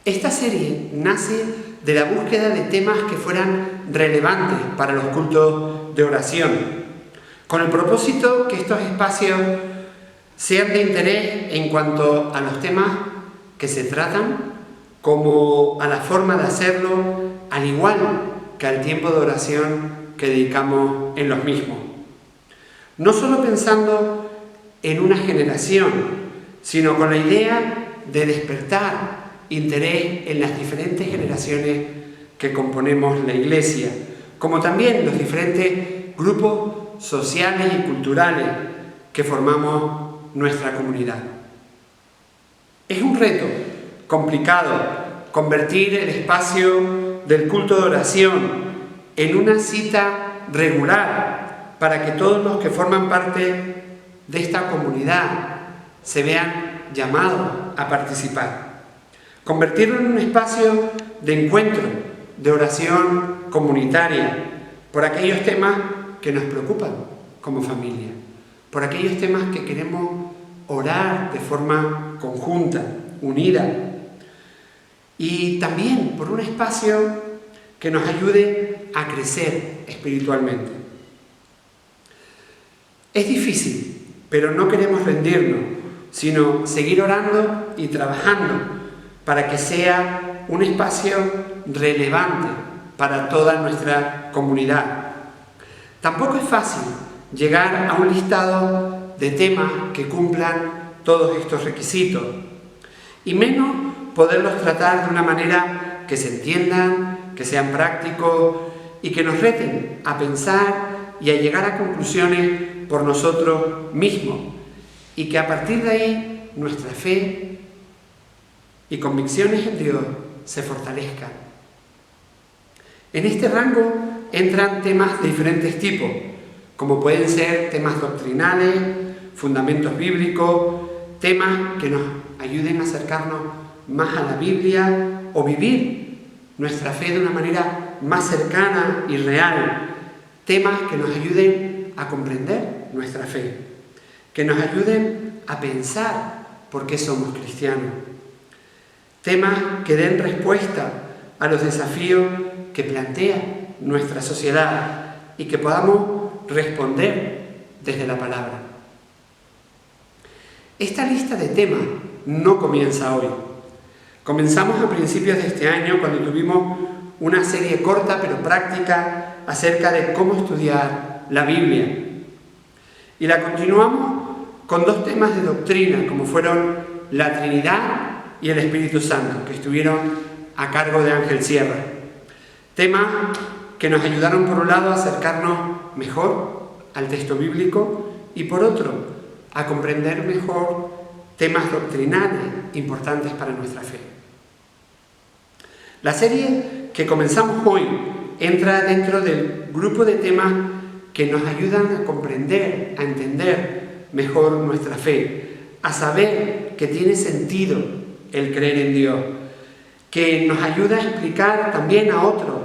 Esta serie nace de la búsqueda de temas que fueran relevantes para los cultos de oración, con el propósito que estos espacios sean de interés en cuanto a los temas que se tratan, como a la forma de hacerlo, al igual que al tiempo de oración que dedicamos en los mismos. No solo pensando en una generación, sino con la idea de despertar interés en las diferentes generaciones que componemos la Iglesia, como también los diferentes grupos sociales y culturales que formamos nuestra comunidad. Es un reto complicado convertir el espacio del culto de oración en una cita regular para que todos los que forman parte de esta comunidad se vean llamados a participar. Convertirlo en un espacio de encuentro, de oración comunitaria, por aquellos temas que nos preocupan como familia, por aquellos temas que queremos orar de forma conjunta, unida, y también por un espacio que nos ayude a crecer espiritualmente. Es difícil, pero no queremos rendirnos, sino seguir orando y trabajando para que sea un espacio relevante para toda nuestra comunidad. Tampoco es fácil llegar a un listado de temas que cumplan todos estos requisitos, y menos poderlos tratar de una manera que se entiendan, que sean prácticos y que nos reten a pensar y a llegar a conclusiones por nosotros mismos, y que a partir de ahí nuestra fe y convicciones en Dios se fortalezcan. En este rango entran temas de diferentes tipos, como pueden ser temas doctrinales, fundamentos bíblicos, temas que nos ayuden a acercarnos más a la Biblia o vivir nuestra fe de una manera más cercana y real, temas que nos ayuden a comprender nuestra fe, que nos ayuden a pensar por qué somos cristianos, temas que den respuesta a los desafíos que plantea nuestra sociedad y que podamos responder desde la palabra. Esta lista de temas no comienza hoy. Comenzamos a principios de este año cuando tuvimos una serie corta pero práctica acerca de cómo estudiar la Biblia. Y la continuamos con dos temas de doctrina, como fueron la Trinidad y el Espíritu Santo, que estuvieron a cargo de Ángel Sierra. Temas que nos ayudaron, por un lado, a acercarnos mejor al texto bíblico y, por otro, a comprender mejor temas doctrinales importantes para nuestra fe. La serie que comenzamos hoy entra dentro del grupo de temas que nos ayudan a comprender, a entender mejor nuestra fe, a saber que tiene sentido el creer en Dios, que nos ayuda a explicar también a otros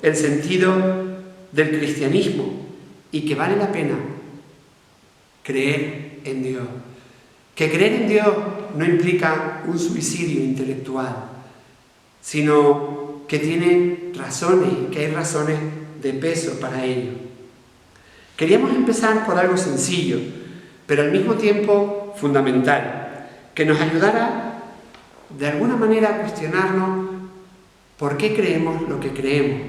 el sentido del cristianismo y que vale la pena creer en Dios. Que creer en Dios no implica un suicidio intelectual, sino que tiene razones, que hay razones de peso para ello. Queríamos empezar por algo sencillo, pero al mismo tiempo fundamental, que nos ayudara de alguna manera a cuestionarnos por qué creemos lo que creemos,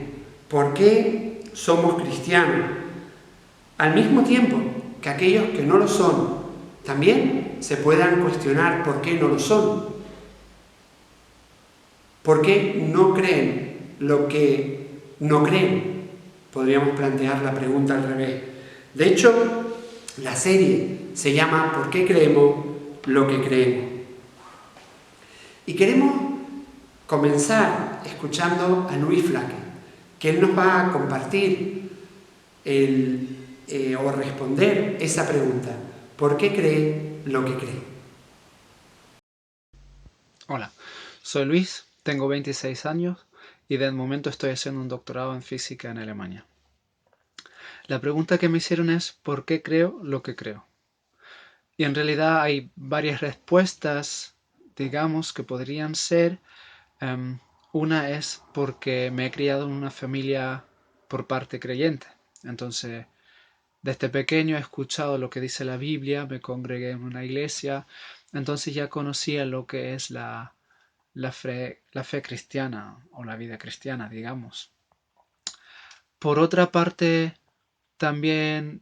por qué somos cristianos, al mismo tiempo que aquellos que no lo son también se puedan cuestionar por qué no lo son, por qué no creen lo que no creen. Podríamos plantear la pregunta al revés. De hecho, la serie se llama ¿Por qué creemos lo que creemos? Y queremos comenzar escuchando a Luis Flaque, que él nos va a compartir o responder esa pregunta. ¿Por qué cree lo que cree? Hola, soy Luis, tengo 26 años y de momento estoy haciendo un doctorado en física en Alemania. La pregunta que me hicieron es ¿por qué creo lo que creo? Y en realidad hay varias respuestas, digamos, que podrían ser Una es porque me he criado en una familia por parte creyente. Entonces, desde pequeño he escuchado lo que dice la Biblia, me congregué en una iglesia, entonces ya conocía lo que es la fe cristiana o la vida cristiana, digamos. Por otra parte, también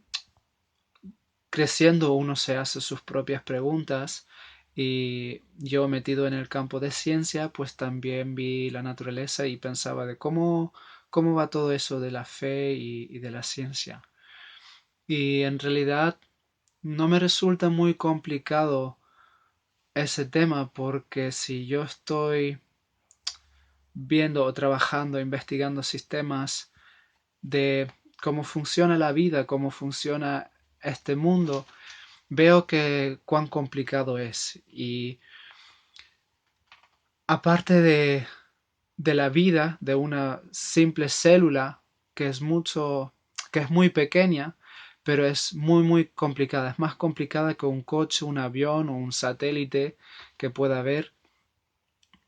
creciendo uno se hace sus propias preguntas y yo metido en el campo de ciencia, pues también vi la naturaleza y pensaba de cómo va todo eso de la fe y de la ciencia. Y en realidad no me resulta muy complicado ese tema porque si yo estoy viendo o trabajando, investigando sistemas de cómo funciona la vida, cómo funciona este mundo, veo que cuán complicado es. Y aparte de la vida de una simple célula que es muy pequeña, pero es muy complicada. Es más complicada que un coche, un avión o un satélite que pueda haber.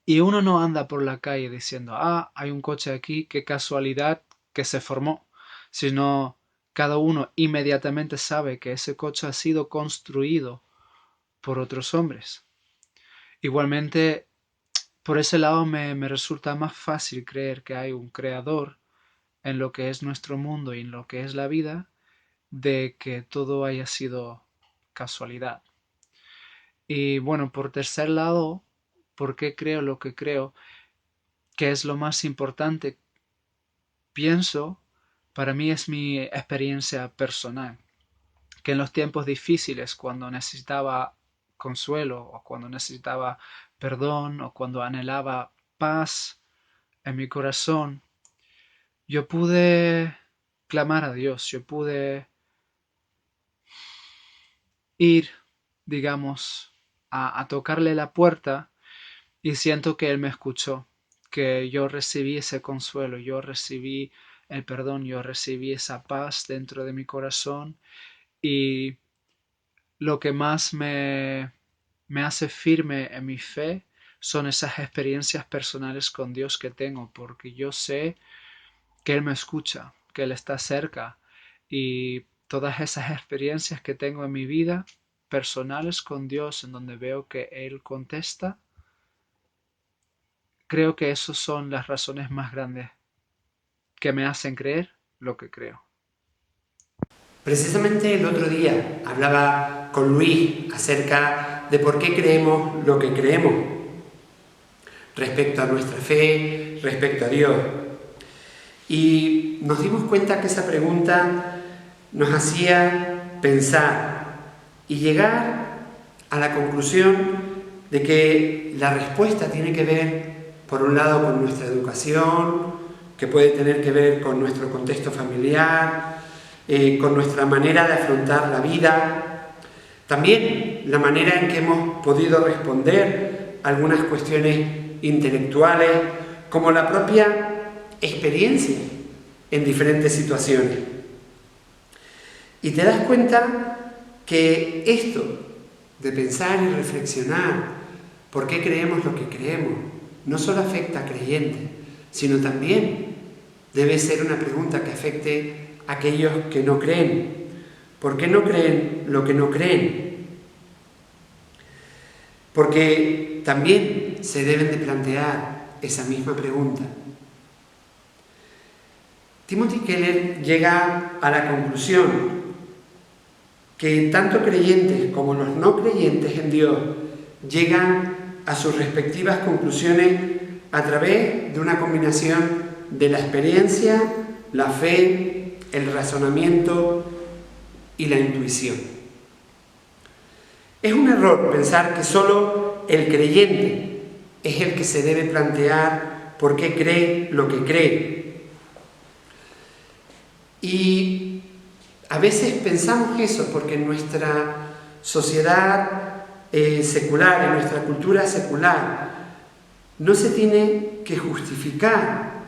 Y uno no anda por la calle diciendo, hay un coche aquí, qué casualidad que se formó, sino cada uno inmediatamente sabe que ese coche ha sido construido por otros hombres. Igualmente, por ese lado me resulta más fácil creer que hay un creador en lo que es nuestro mundo y en lo que es la vida, de que todo haya sido casualidad. Y bueno, por tercer lado, ¿por qué creo lo que creo? ¿Qué es lo más importante? Pienso, para mí es mi experiencia personal, que en los tiempos difíciles, cuando necesitaba consuelo o cuando necesitaba perdón o cuando anhelaba paz en mi corazón, yo pude clamar a Dios, yo pude ir, digamos, a tocarle la puerta y siento que Él me escuchó, que yo recibí ese consuelo, yo recibí el perdón, yo recibí esa paz dentro de mi corazón y lo que más me hace firme en mi fe son esas experiencias personales con Dios que tengo, porque yo sé que Él me escucha, que Él está cerca y todas esas experiencias que tengo en mi vida personales con Dios, en donde veo que Él contesta, creo que esas son las razones más grandes que me hacen creer lo que creo. Precisamente el otro día hablaba con Luis acerca de por qué creemos lo que creemos respecto a nuestra fe, respecto a Dios. Y nos dimos cuenta que esa pregunta nos hacía pensar y llegar a la conclusión de que la respuesta tiene que ver, por un lado, con nuestra educación, que puede tener que ver con nuestro contexto familiar, con nuestra manera de afrontar la vida, también la manera en que hemos podido responder a algunas cuestiones intelectuales, como la propia experiencia en diferentes situaciones. Y te das cuenta que esto de pensar y reflexionar por qué creemos lo que creemos no solo afecta a creyentes, sino también debe ser una pregunta que afecte a aquellos que no creen. ¿Por qué no creen lo que no creen? Porque también se deben de plantear esa misma pregunta. Timothy Keller llega a la conclusión que tanto creyentes como los no creyentes en Dios llegan a sus respectivas conclusiones a través de una combinación de la experiencia, la fe, el razonamiento y la intuición. Es un error pensar que solo el creyente es el que se debe plantear por qué cree lo que cree. Y a veces pensamos eso porque en nuestra sociedad secular, en nuestra cultura secular, no se tiene que justificar,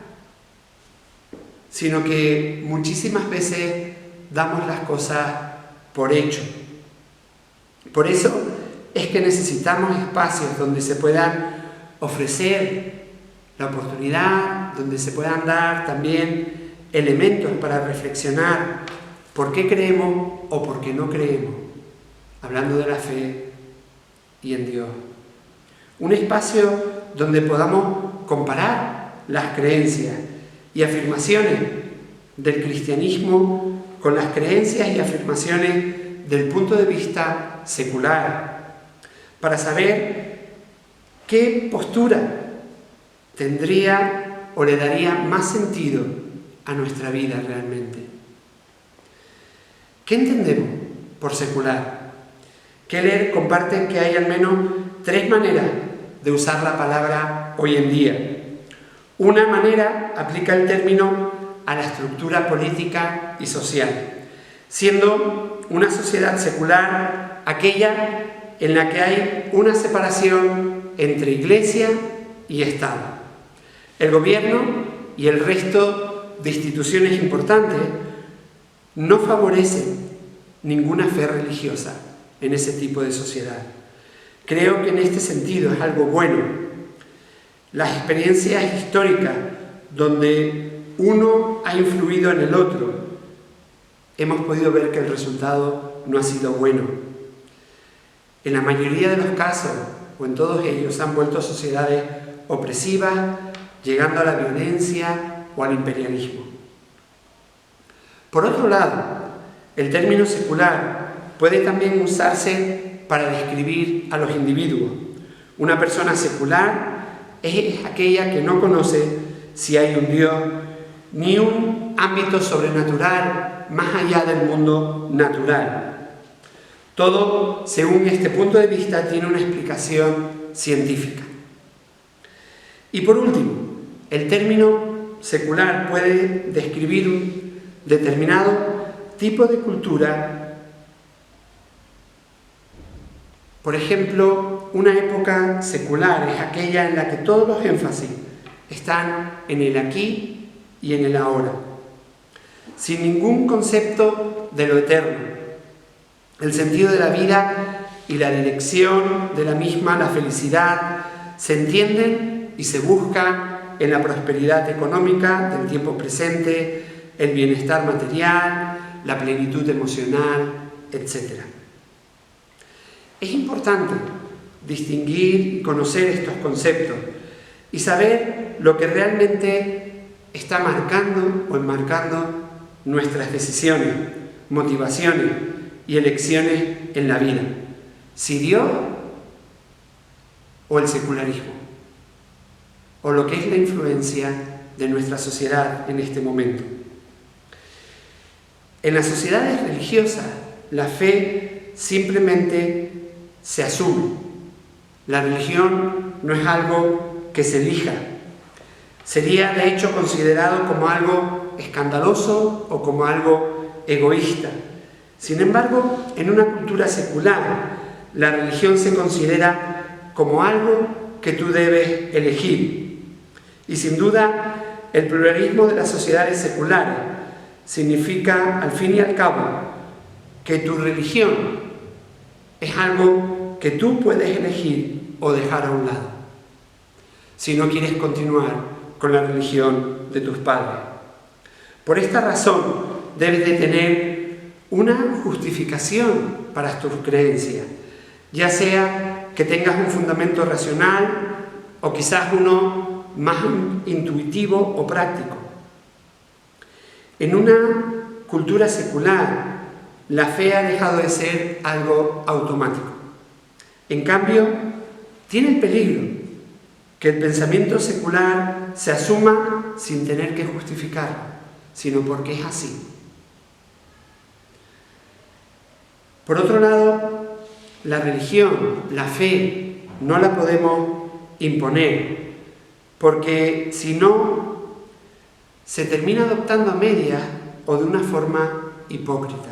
sino que muchísimas veces damos las cosas por hecho. Por eso es que necesitamos espacios donde se puedan ofrecer la oportunidad donde se puedan dar también elementos para reflexionar por qué creemos o por qué no creemos, hablando de la fe y en Dios. Un espacio donde podamos comparar las creencias y afirmaciones del cristianismo con las creencias y afirmaciones del punto de vista secular, para saber qué postura tendría o le daría más sentido a nuestra vida realmente. ¿Qué entendemos por secular? Keller comparte que hay al menos 3 maneras de usar la palabra hoy en día. Una manera aplica el término a la estructura política y social, siendo una sociedad secular aquella en la que hay una separación entre Iglesia y Estado. El gobierno y el resto de instituciones importantes no favorecen ninguna fe religiosa en ese tipo de sociedad. Creo que en este sentido es algo bueno. Las experiencias históricas donde uno ha influido en el otro, hemos podido ver que el resultado no ha sido bueno. En la mayoría de los casos, o en todos ellos, se han vuelto sociedades opresivas, llegando a la violencia o al imperialismo. Por otro lado, el término secular puede también usarse para describir a los individuos. Una persona secular es aquella que no conoce si hay un Dios ni un ámbito sobrenatural más allá del mundo natural. Todo, según este punto de vista, tiene una explicación científica. Y por último, el término secular puede describir un determinado tipo de cultura. Por ejemplo, una época secular es aquella en la que todos los énfasis están en el aquí y en el ahora, sin ningún concepto de lo eterno, el sentido de la vida y la dirección de la misma, la felicidad, se entienden y se buscan en la prosperidad económica del tiempo presente, el bienestar material, la plenitud emocional, etc. Es importante distinguir y conocer estos conceptos y saber lo que realmente está marcando o enmarcando nuestras decisiones, motivaciones y elecciones en la vida. Si Dios o el secularismo, o lo que es la influencia de nuestra sociedad en este momento. En las sociedades religiosas, la fe simplemente se asume. La religión no es algo que se elija. Sería de hecho considerado como algo escandaloso o como algo egoísta. Sin embargo, en una cultura secular, la religión se considera como algo que tú debes elegir. Y sin duda, el pluralismo de las sociedades seculares significa, al fin y al cabo, que tu religión es algo que tú puedes elegir o dejar a un lado, si no quieres continuar con la religión de tus padres. Por esta razón, debes de tener una justificación para tus creencias, ya sea que tengas un fundamento racional o quizás uno más intuitivo o práctico. En una cultura secular, la fe ha dejado de ser algo automático. En cambio, tiene el peligro que el pensamiento secular se asuma sin tener que justificarlo, sino porque es así. Por otro lado, la religión, la fe, no la podemos imponer, porque si no, se termina adoptando a medias o de una forma hipócrita,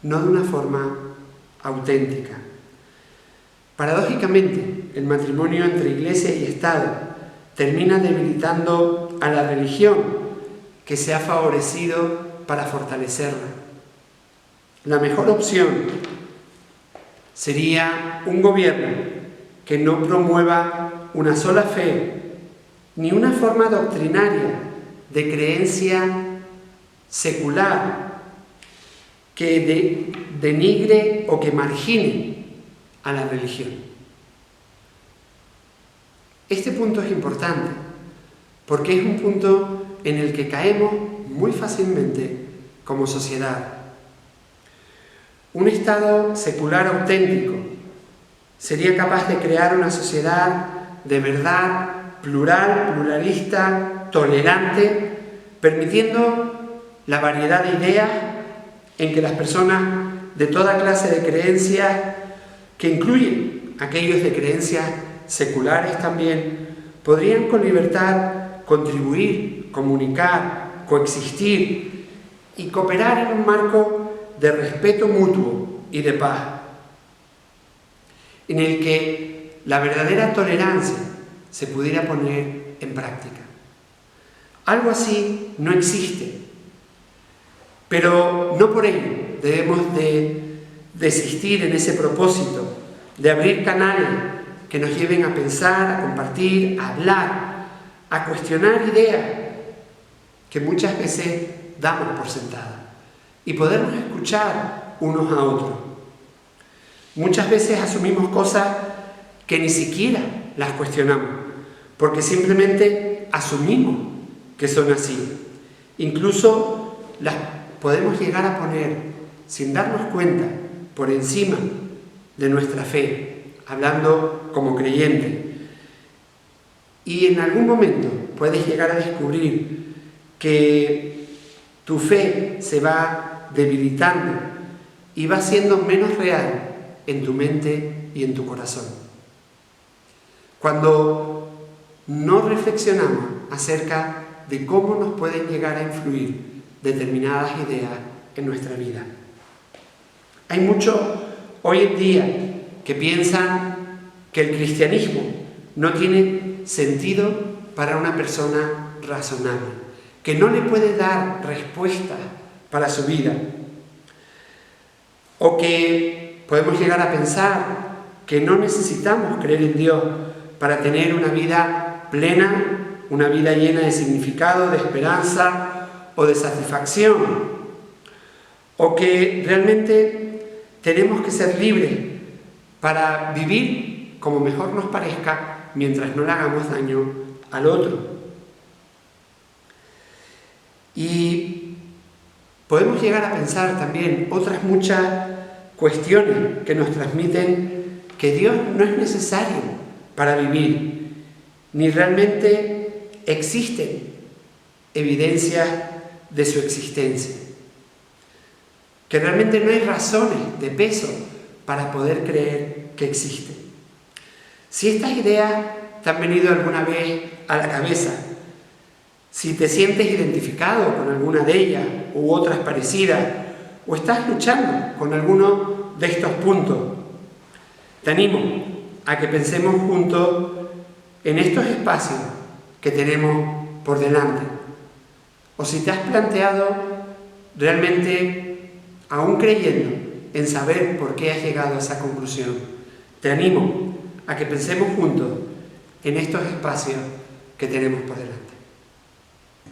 no de una forma auténtica. Paradójicamente, el matrimonio entre Iglesia y Estado termina debilitando a la religión que se ha favorecido para fortalecerla. La mejor opción sería un gobierno que no promueva una sola fe, ni una forma doctrinaria de creencia secular que denigre o que margine a la religión. Este punto es importante porque es un punto en el que caemos muy fácilmente como sociedad. Un Estado secular auténtico sería capaz de crear una sociedad de verdad, plural, pluralista, tolerante, permitiendo la variedad de ideas en que las personas de toda clase de creencias, que incluyen aquellos de creencias seculares también, podrían con libertad contribuir, comunicar, coexistir y cooperar en un marco de respeto mutuo y de paz, en el que la verdadera tolerancia se pudiera poner en práctica. Algo así no existe, pero no por ello debemos de desistir en ese propósito de abrir canales que nos lleven a pensar, a compartir, a hablar, a cuestionar ideas que muchas veces damos por sentadas y podernos escuchar unos a otros. Muchas veces asumimos cosas que ni siquiera las cuestionamos, porque simplemente asumimos que son así. Incluso las podemos llegar a poner, sin darnos cuenta, por encima de nuestra fe, hablando como creyente. Y en algún momento puedes llegar a descubrir que tu fe se va debilitando y va siendo menos real en tu mente y en tu corazón. Cuando no reflexionamos acerca de cómo nos pueden llegar a influir determinadas ideas en nuestra vida. Hay muchos hoy en día que piensan que el cristianismo no tiene sentido para una persona razonable, que no le puede dar respuesta para su vida, o que podemos llegar a pensar que no necesitamos creer en Dios para tener una vida plena, una vida llena de significado, de esperanza o de satisfacción, o que realmente tenemos que ser libres para vivir como mejor nos parezca mientras no le hagamos daño al otro. Y podemos llegar a pensar también otras muchas cuestiones que nos transmiten que Dios no es necesario para vivir, ni realmente existen evidencias de su existencia, que realmente no hay razones de peso para poder creer que existe. Si estas ideas te han venido alguna vez a la cabeza, si te sientes identificado con alguna de ellas u otras parecidas, o estás luchando con alguno de estos puntos, te animo a que pensemos juntos en estos espacios que tenemos por delante. O si te has planteado realmente, aún creyendo en saber por qué has llegado a esa conclusión, te animo a que pensemos juntos en estos espacios que tenemos por delante.